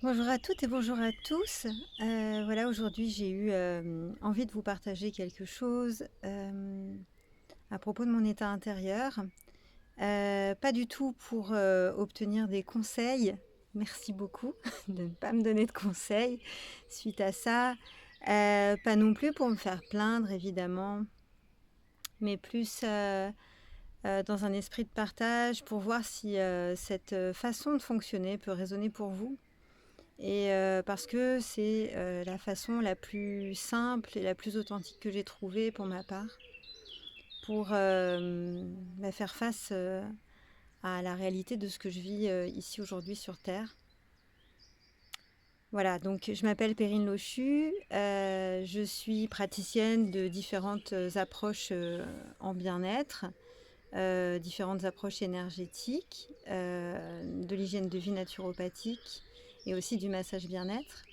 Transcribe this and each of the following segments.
Bonjour à toutes et bonjour à tous. Voilà, aujourd'hui, j'ai eu envie de vous partager quelque chose à propos de mon état intérieur. Pas du tout pour obtenir des conseils. Merci beaucoup de ne pas me donner de conseils suite à ça. Pas non plus pour me faire plaindre, évidemment, mais plus dans un esprit de partage pour voir si cette façon de fonctionner peut résonner pour vous. Et parce que c'est la façon la plus simple et la plus authentique que j'ai trouvée pour ma part, pour faire face à la réalité de ce que je vis ici aujourd'hui sur Terre. Voilà, donc je m'appelle Perrine Lochu, je suis praticienne de différentes approches en bien-être, différentes approches énergétiques, de l'hygiène de vie naturopathique et aussi du massage bien-être.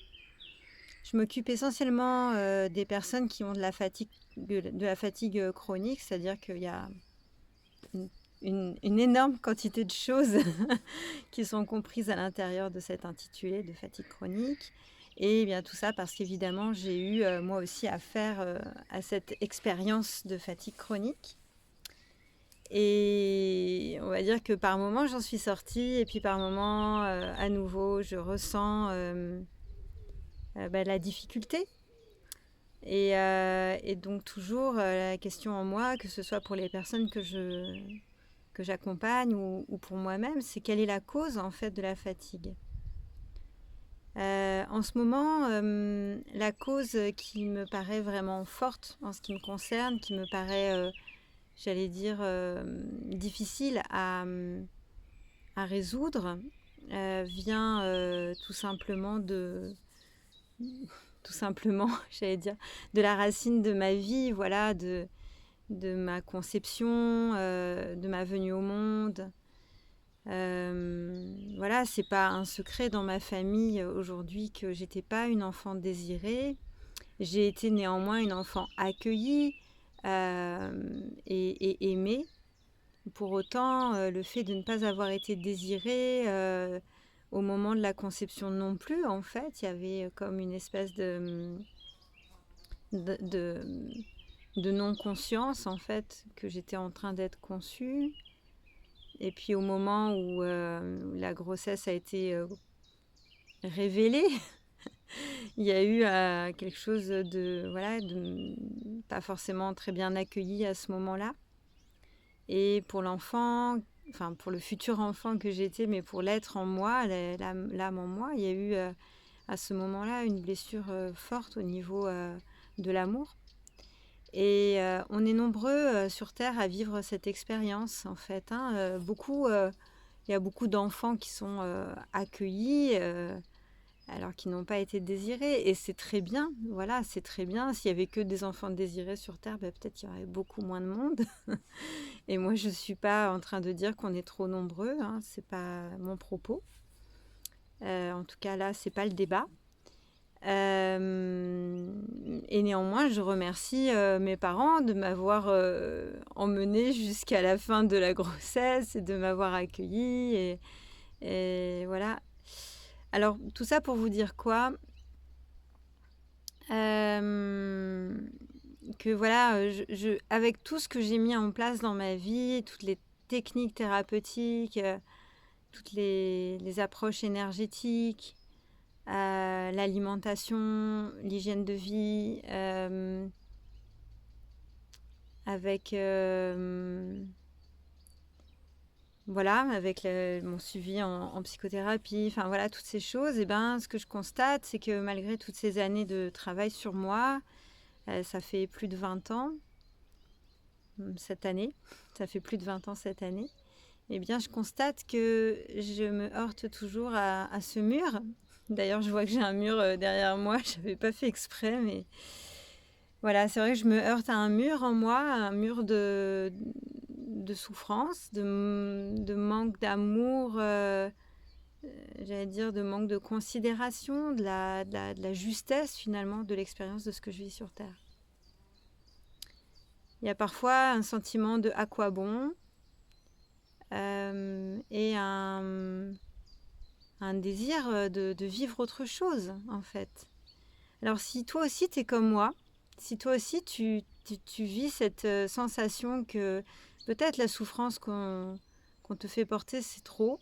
Je m'occupe essentiellement des personnes qui ont de la fatigue chronique, c'est-à-dire qu'il y a une énorme quantité de choses qui sont comprises à l'intérieur de cet intitulé de fatigue chronique. Et bien tout ça parce qu'évidemment, j'ai eu moi aussi affaire à cette expérience de fatigue chronique. Et on va dire que par moments, j'en suis sortie, et puis par moments, à nouveau, je ressens la difficulté. Et donc toujours la question en moi, que ce soit pour les personnes que j'accompagne ou pour moi-même, c'est quelle est la cause en fait de la fatigue. En ce moment, la cause qui me paraît vraiment forte en ce qui me concerne, qui me paraît, j'allais dire, difficile à résoudre, vient tout simplement, j'allais dire, de la racine de ma vie, voilà, de ma conception, de ma venue au monde. Voilà, c'est pas un secret dans ma famille aujourd'hui que j'étais pas une enfant désirée. J'ai été néanmoins une enfant accueillie et aimée. Pour autant, le fait de ne pas avoir été désirée au moment de la conception non plus, en fait, il y avait comme une espèce de, de, de non-conscience, en fait, que j'étais en train d'être conçue. Et puis au moment où la grossesse a été révélée, il y a eu quelque chose de pas forcément très bien accueilli à ce moment-là. Et pour l'enfant, enfin pour le futur enfant que j'étais, mais pour l'être en moi, l'âme en moi, il y a eu à ce moment-là une blessure forte au niveau de l'amour. Et on est nombreux sur Terre à vivre cette expérience, en fait. Il y a beaucoup d'enfants qui sont accueillis alors qu'ils n'ont pas été désirés. Et c'est très bien, voilà, c'est très bien. S'il y avait que des enfants désirés sur Terre, peut-être qu'il y aurait beaucoup moins de monde. Et moi, je ne suis pas en train de dire qu'on est trop nombreux, hein, c'est pas mon propos. En tout cas, là, c'est pas le débat. Et néanmoins, je remercie mes parents de m'avoir emmenée jusqu'à la fin de la grossesse et de m'avoir accueillie. Et voilà. Alors, tout ça pour vous dire quoi? Que voilà, avec tout ce que j'ai mis en place dans ma vie, toutes les techniques thérapeutiques, toutes les approches énergétiques, l'alimentation, l'hygiène de vie, avec mon suivi en psychothérapie, enfin voilà, toutes ces choses, et ben, ce que je constate, c'est que malgré toutes ces années de travail sur moi, ça fait plus de 20 ans cette année, ça fait plus de 20 ans cette année, eh bien, je constate que je me heurte toujours à ce mur. D'ailleurs, je vois que j'ai un mur derrière moi. Je n'avais pas fait exprès, mais voilà, c'est vrai que je me heurte à un mur en moi, un mur de souffrance, de manque d'amour, j'allais dire de manque de considération, de la justesse finalement de l'expérience de ce que je vis sur Terre. Il y a parfois un sentiment de à quoi bon et un désir de vivre autre chose, en fait. Alors si toi aussi tu es comme moi, si toi aussi tu vis cette sensation que peut-être la souffrance qu'on te fait porter, c'est trop,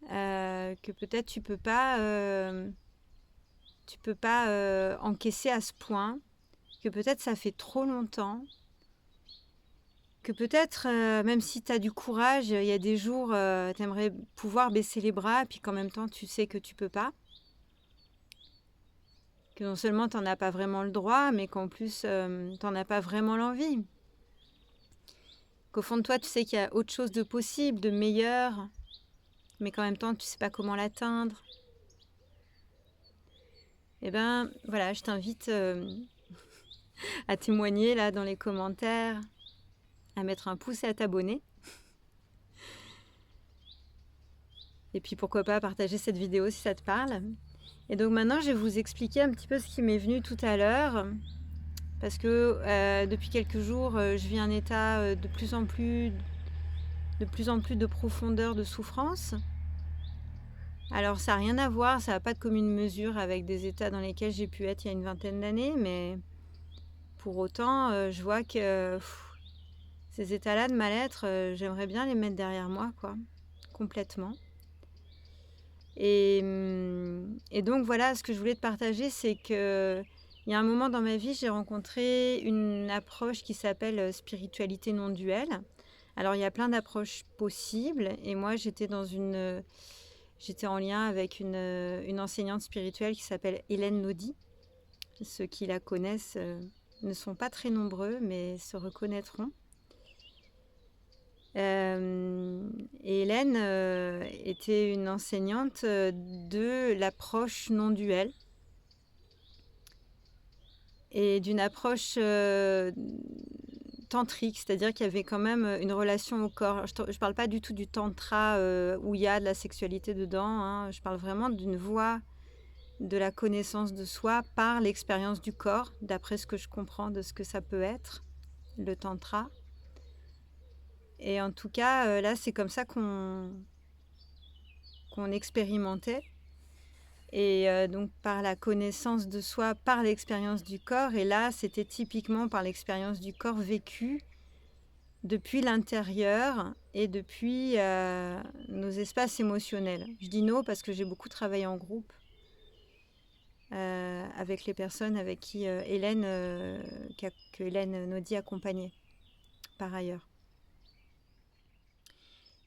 que peut-être tu peux pas encaisser à ce point, que peut-être ça fait trop longtemps, que peut-être, même si tu as du courage, il y a des jours, tu aimerais pouvoir baisser les bras, puis qu'en même temps tu sais que tu peux pas. Que non seulement tu n'en as pas vraiment le droit, mais qu'en plus tu n'en as pas vraiment l'envie. Qu'au fond de toi, tu sais qu'il y a autre chose de possible, de meilleur, mais qu'en même temps tu sais pas comment l'atteindre. Eh ben voilà, je t'invite à témoigner là dans les commentaires, à mettre un pouce et à t'abonner. Et puis pourquoi pas partager cette vidéo si ça te parle. Et donc maintenant, je vais vous expliquer un petit peu ce qui m'est venu tout à l'heure. Parce que depuis quelques jours, je vis un état de plus en plus de profondeur de souffrance. Alors ça n'a rien à voir, ça n'a pas de commune mesure avec des états dans lesquels j'ai pu être il y a une vingtaine d'années, mais pour autant, je vois que ces états-là de mal-être, j'aimerais bien les mettre derrière moi, quoi, complètement. Et donc voilà, ce que je voulais te partager, c'est que il y a un moment dans ma vie, j'ai rencontré une approche qui s'appelle spiritualité non duelle. Alors il y a plein d'approches possibles, et moi j'étais en lien avec une enseignante spirituelle qui s'appelle Hélène Naudy. Ceux qui la connaissent ne sont pas très nombreux, mais se reconnaîtront. Et Hélène était une enseignante de l'approche non duelle et d'une approche tantrique, c'est-à-dire qu'il y avait quand même une relation au corps. Je ne parle pas du tout du tantra où il y a de la sexualité dedans, hein. Je parle vraiment d'une voie de la connaissance de soi par l'expérience du corps, d'après ce que je comprends de ce que ça peut être, le tantra. Et en tout cas, là, c'est comme ça qu'on expérimentait. Et donc par la connaissance de soi, par l'expérience du corps. Et là, c'était typiquement par l'expérience du corps vécu depuis l'intérieur et depuis nos espaces émotionnels. Je dis nos parce que j'ai beaucoup travaillé en groupe avec les personnes avec qui que Hélène Naudy accompagnait par ailleurs.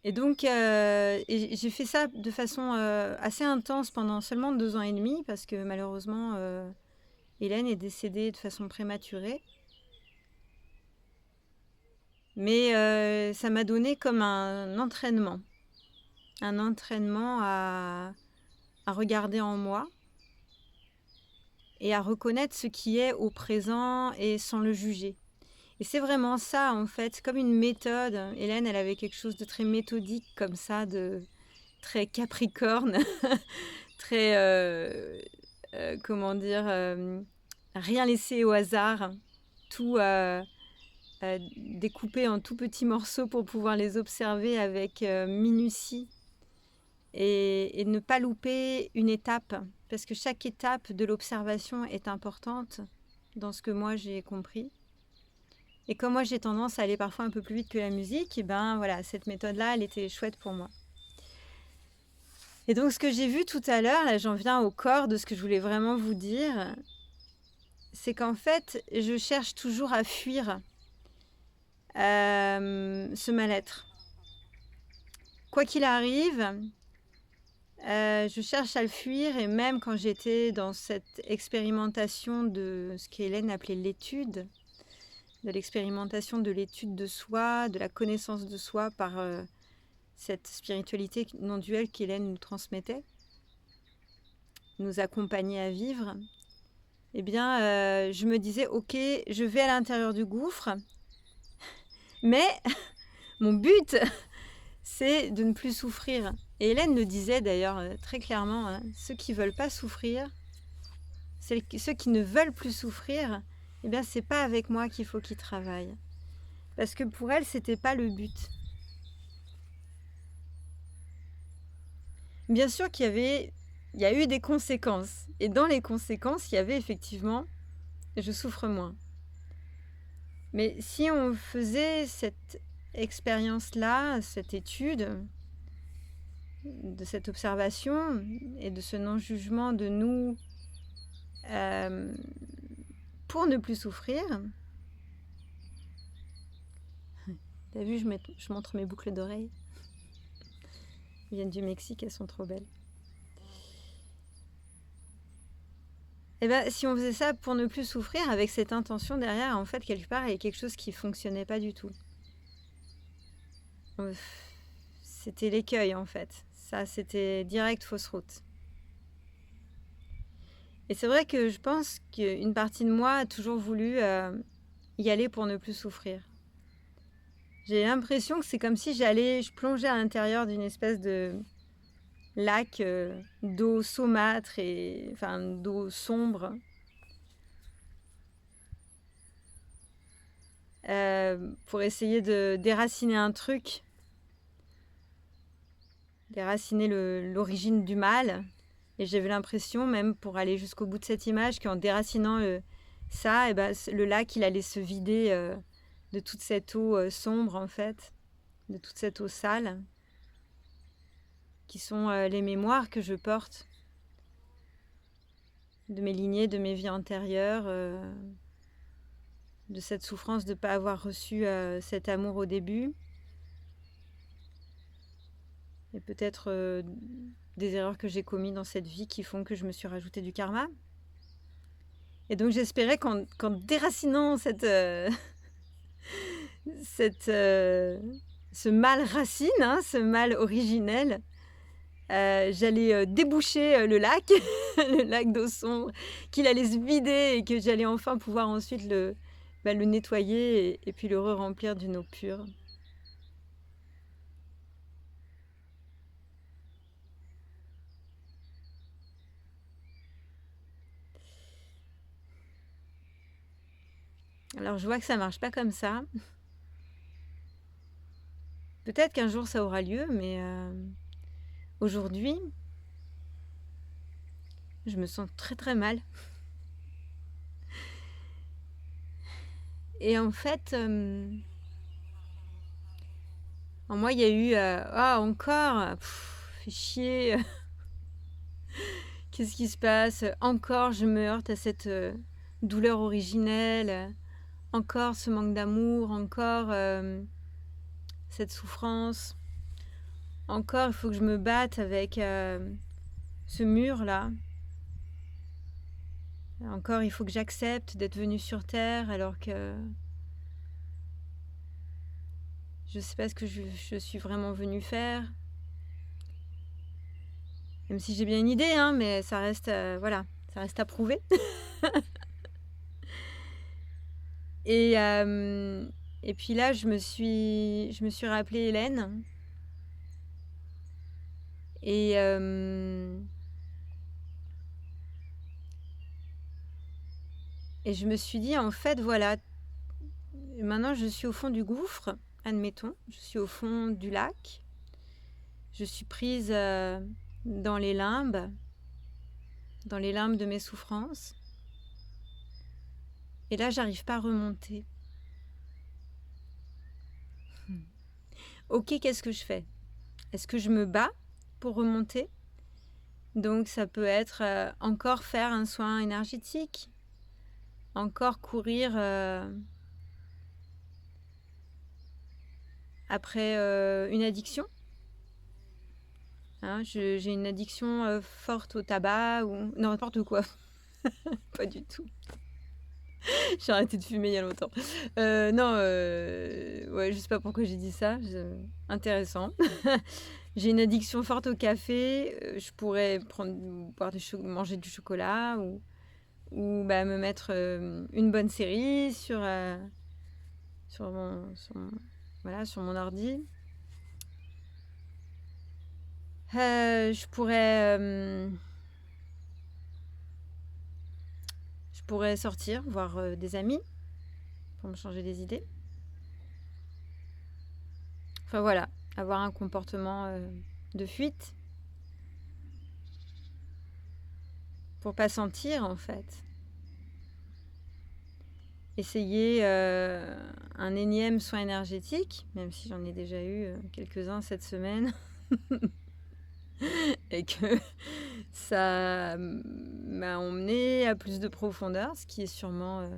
Et donc, j'ai fait ça de façon assez intense pendant seulement 2 ans et demi, parce que malheureusement, Hélène est décédée de façon prématurée. Mais ça m'a donné comme un entraînement à regarder en moi et à reconnaître ce qui est au présent et sans le juger. Et c'est vraiment ça, en fait, comme une méthode. Hélène, elle avait quelque chose de très méthodique comme ça, de très capricorne, très, comment dire, rien laisser au hasard, tout découpé en tout petits morceaux pour pouvoir les observer avec minutie et ne pas louper une étape, parce que chaque étape de l'observation est importante dans ce que moi j'ai compris. Et comme moi j'ai tendance à aller parfois un peu plus vite que la musique, et ben voilà, cette méthode-là, elle était chouette pour moi. Et donc ce que j'ai vu tout à l'heure, là j'en viens au corps de ce que je voulais vraiment vous dire, c'est qu'en fait, je cherche toujours à fuir ce mal-être. Quoi qu'il arrive, je cherche à le fuir, et même quand j'étais dans cette expérimentation de ce qu'Hélène appelait l'étude, de l'expérimentation de l'étude de soi, de la connaissance de soi par cette spiritualité non duelle qu'Hélène nous transmettait, nous accompagnait à vivre, eh bien, je me disais, ok, je vais à l'intérieur du gouffre, mais mon but, c'est de ne plus souffrir. Et Hélène le disait d'ailleurs très clairement, hein, ceux qui ne veulent pas souffrir, ceux qui ne veulent plus souffrir, eh bien, c'est pas avec moi qu'il faut qu'ils travaillent. Parce que pour elle, c'était pas le but. Bien sûr il y a eu des conséquences et dans les conséquences, il y avait effectivement je souffre moins. Mais si on faisait cette expérience-là, cette étude, de cette observation et de ce non-jugement de nous, pour ne plus souffrir. T'as vu, je montre mes boucles d'oreilles. Elles viennent du Mexique, elles sont trop belles. Et ben, si on faisait ça pour ne plus souffrir, avec cette intention derrière, en fait, quelque part, il y a quelque chose qui fonctionnait pas du tout. C'était l'écueil, en fait. Ça, c'était direct fausse route. Et c'est vrai que je pense qu'une partie de moi a toujours voulu y aller pour ne plus souffrir. J'ai l'impression que c'est comme si je plongeais à l'intérieur d'une espèce de lac d'eau saumâtre et enfin d'eau sombre. Pour essayer de déraciner un truc, déraciner l'origine du mal. Et j'avais l'impression, même pour aller jusqu'au bout de cette image, qu'en déracinant ça, et ben, le lac, il allait se vider de toute cette eau sombre, en fait, de toute cette eau sale, qui sont les mémoires que je porte de mes lignées, de mes vies antérieures, de cette souffrance de ne pas avoir reçu cet amour au début. Et peut-être des erreurs que j'ai commises dans cette vie qui font que je me suis rajouté du karma. Et donc j'espérais qu'en déracinant ce mal racine, hein, ce mal originel, j'allais déboucher le lac, le lac d'eau sombre, qu'il allait se vider et que j'allais enfin pouvoir ensuite le nettoyer et puis le re-remplir d'une eau pure. Alors je vois que ça marche pas comme ça. Peut-être qu'un jour ça aura lieu, mais aujourd'hui, je me sens très très mal. Et en fait, en moi, il y a eu encore, fais chier. Qu'est-ce qui se passe? Encore, je me heurte à cette douleur originelle. Encore ce manque d'amour, encore cette souffrance. Encore, il faut que je me batte avec ce mur-là. Encore, il faut que j'accepte d'être venue sur Terre alors que je ne sais pas ce que je suis vraiment venue faire. Même si j'ai bien une idée, hein, mais ça reste, ça reste à prouver. Et puis là, je me suis rappelé Hélène. Et je me suis dit, en fait, voilà, maintenant je suis au fond du gouffre, admettons, je suis au fond du lac, je suis prise dans les limbes de mes souffrances. Et là, j'arrive pas à remonter. Ok, qu'est-ce que je fais? Est-ce que je me bats pour remonter? Donc ça peut être encore faire un soin énergétique, encore courir après une addiction. Hein, j'ai une addiction forte au tabac ou n'importe quoi. Pas du tout. J'ai arrêté de fumer il y a longtemps. Non, ouais, je sais pas pourquoi j'ai dit ça. Intéressant. J'ai une addiction forte au café. Je pourrais manger du chocolat ou me mettre une bonne série sur mon ordi. Je pourrais sortir, voir des amis pour me changer les idées. Enfin voilà, avoir un comportement de fuite. pour pas sentir en fait. Essayer un énième soin énergétique, même si j'en ai déjà eu quelques-uns cette semaine, et que ça m'a emmené à plus de profondeur, ce qui est sûrement...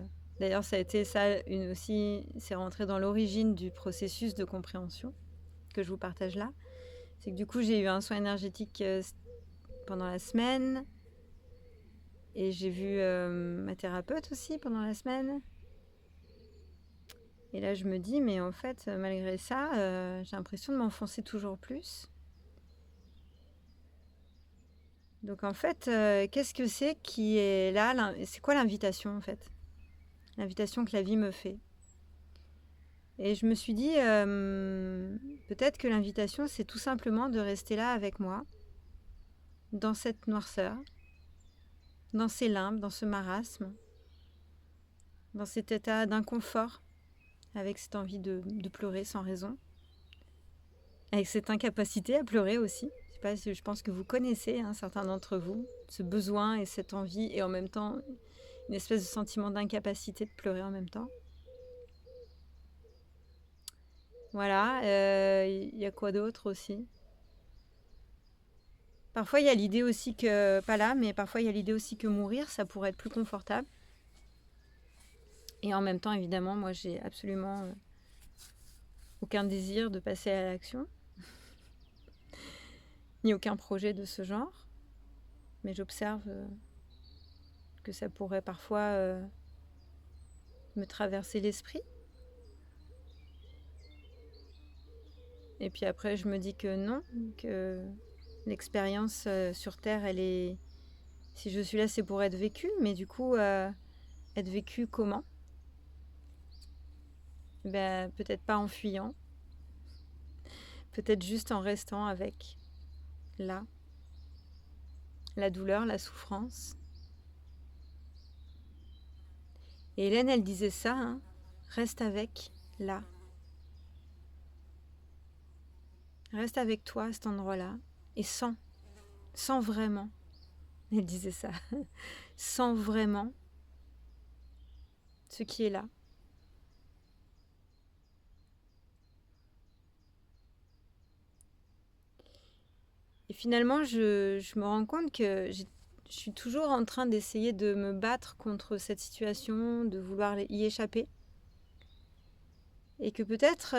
D'ailleurs, ça a été ça aussi, c'est rentré dans l'origine du processus de compréhension que je vous partage là. C'est que du coup, j'ai eu un soin énergétique pendant la semaine, et j'ai vu ma thérapeute aussi pendant la semaine. Et là, je me dis, mais en fait, malgré ça, j'ai l'impression de m'enfoncer toujours plus. Donc en fait, qu'est-ce que c'est qui est là? C'est quoi l'invitation en fait? L'invitation que la vie me fait. Et je me suis dit, peut-être que l'invitation, c'est tout simplement de rester là avec moi, dans cette noirceur, dans ces limbes, dans ce marasme, dans cet état d'inconfort, avec cette envie de pleurer sans raison, avec cette incapacité à pleurer aussi. Je pense que vous connaissez, certains d'entre vous, ce besoin et cette envie, et en même temps, une espèce de sentiment d'incapacité de pleurer en même temps. Voilà, il y a quoi d'autre aussi? Parfois, il y a l'idée aussi que, pas là, mais parfois, il y a l'idée aussi que mourir, ça pourrait être plus confortable. Et en même temps, évidemment, moi, j'ai absolument aucun désir de passer à l'action, ni aucun projet de ce genre. Mais j'observe que ça pourrait parfois me traverser l'esprit. Et puis après, je me dis que non, que l'expérience sur Terre, elle est... Si je suis là, c'est pour être vécue, mais du coup, être vécue comment? Ben, peut-être pas en fuyant, peut-être juste en restant avec, là, la douleur, la souffrance. Et Hélène, elle disait ça, reste avec, là. Reste avec toi à cet endroit-là, et sans vraiment, elle disait ça, sans vraiment ce qui est là. Et finalement, je me rends compte que je suis toujours en train d'essayer de me battre contre cette situation, de vouloir y échapper. Et que peut-être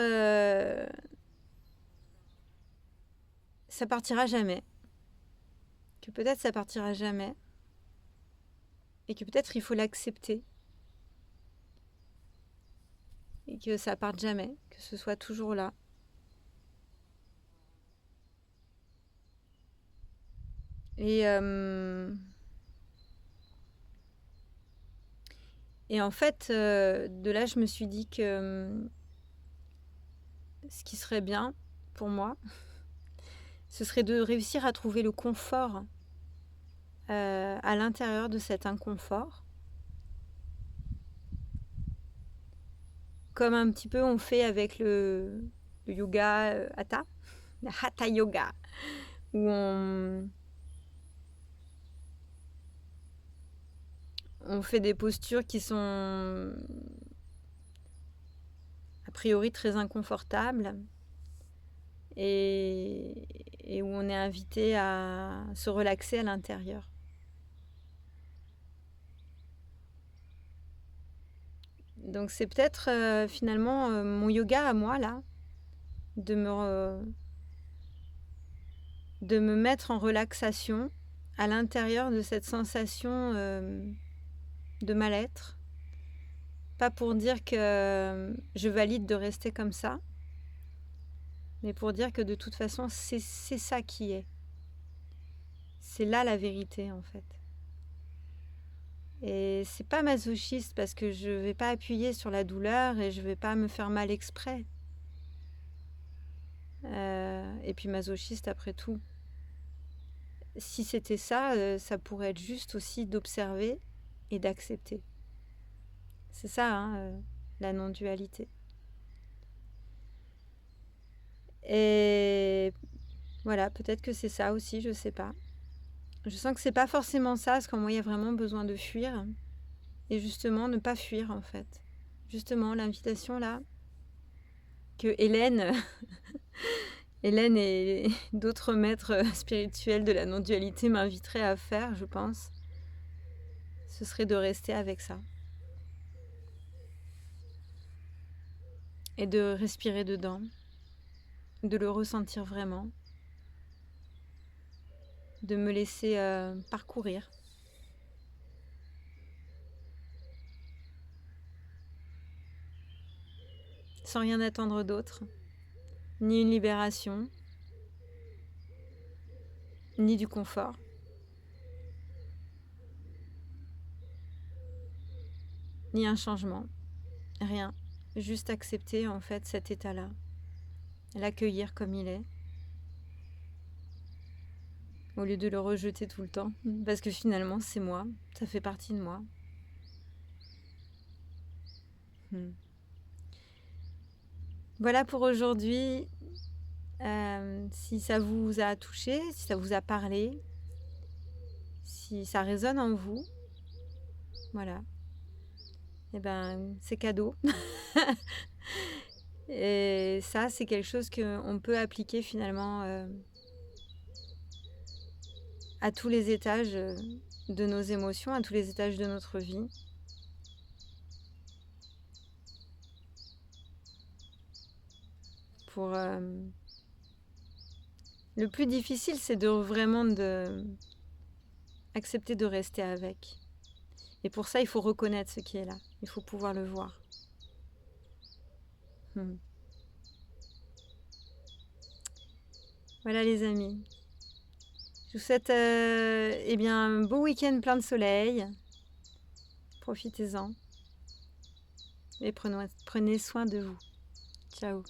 ça partira jamais. Que peut-être ça partira jamais. Et que peut-être il faut l'accepter. Et que ça parte jamais. Que ce soit toujours là. Et en fait, de là, je me suis dit que ce qui serait bien pour moi, ce serait de réussir à trouver le confort à l'intérieur de cet inconfort. Comme un petit peu on fait avec le yoga hatha, le hatha yoga, où on fait des postures qui sont a priori très inconfortables et où on est invité à se relaxer à l'intérieur. Donc c'est peut-être finalement mon yoga à moi là, de me mettre en relaxation à l'intérieur de cette sensation de mal-être. Pas pour dire que je valide de rester comme ça, mais pour dire que de toute façon, c'est ça qui est. C'est là la vérité en fait. Et c'est pas masochiste parce que je vais pas appuyer sur la douleur et je vais pas me faire mal exprès. Et puis masochiste après tout. Si c'était ça, ça pourrait être juste aussi d'observer et d'accepter. C'est ça, la non-dualité. Et voilà, peut-être que c'est ça aussi, je sais pas. Je sens que c'est pas forcément ça, parce qu'en moi, il y a vraiment besoin de fuir. Et justement, ne pas fuir, en fait. Justement, l'invitation là, que Hélène, Hélène et d'autres maîtres spirituels de la non-dualité m'inviteraient à faire, je pense, ce serait de rester avec ça. Et de respirer dedans, de le ressentir vraiment, de me laisser parcourir. Sans rien attendre d'autre, ni une libération, ni du confort. Ni un changement, rien. Juste accepter en fait cet état-là, l'accueillir comme il est, au lieu de le rejeter tout le temps, parce que finalement c'est moi, ça fait partie de moi. Voilà pour aujourd'hui. Si ça vous a touché, si ça vous a parlé, si ça résonne en vous, voilà. Et ben c'est cadeau. Et ça, c'est quelque chose qu'on peut appliquer finalement à tous les étages de nos émotions, à tous les étages de notre vie. Pour le plus difficile, c'est de vraiment accepter de rester avec. Et pour ça, il faut reconnaître ce qui est là. Il faut pouvoir le voir. Voilà les amis. Je vous souhaite un beau week-end plein de soleil. Profitez-en. Et prenez soin de vous. Ciao.